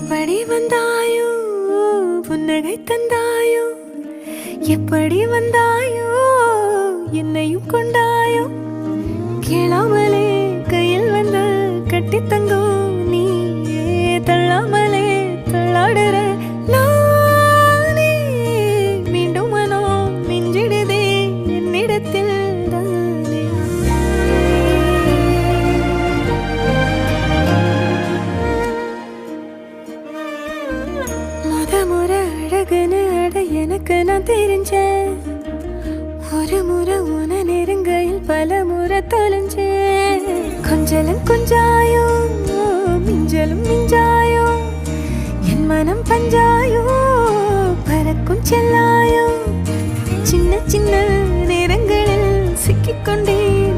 எப்படி வந்தாயோ புன்னகை தந்தாயோ எப்படி வந்தாயோ என்னையும் கொண்டாயோ கேளாமலே கையில் வந்து கட்டி தங்கோ நீ தள்ளாமலே தள்ளாடுற நானே மீண்டும் மனோ மிஞ்சிடுதே என்னிடத்தில் முறை அழகுன்னு அட எனக்கு நான் தெரிஞ்சேன் ஒரு முறை உன நெருங்கையில் பல முறை தொலைஞ்சேன் கொஞ்சலும் கொஞ்சாயோ மிஞ்சலும் மிஞ்சாயோ என் மனம் பஞ்சாயோ பறக்கும் செல்லாயோ சின்ன சின்ன நேரங்களில் சிக்கிக்கொண்டேன்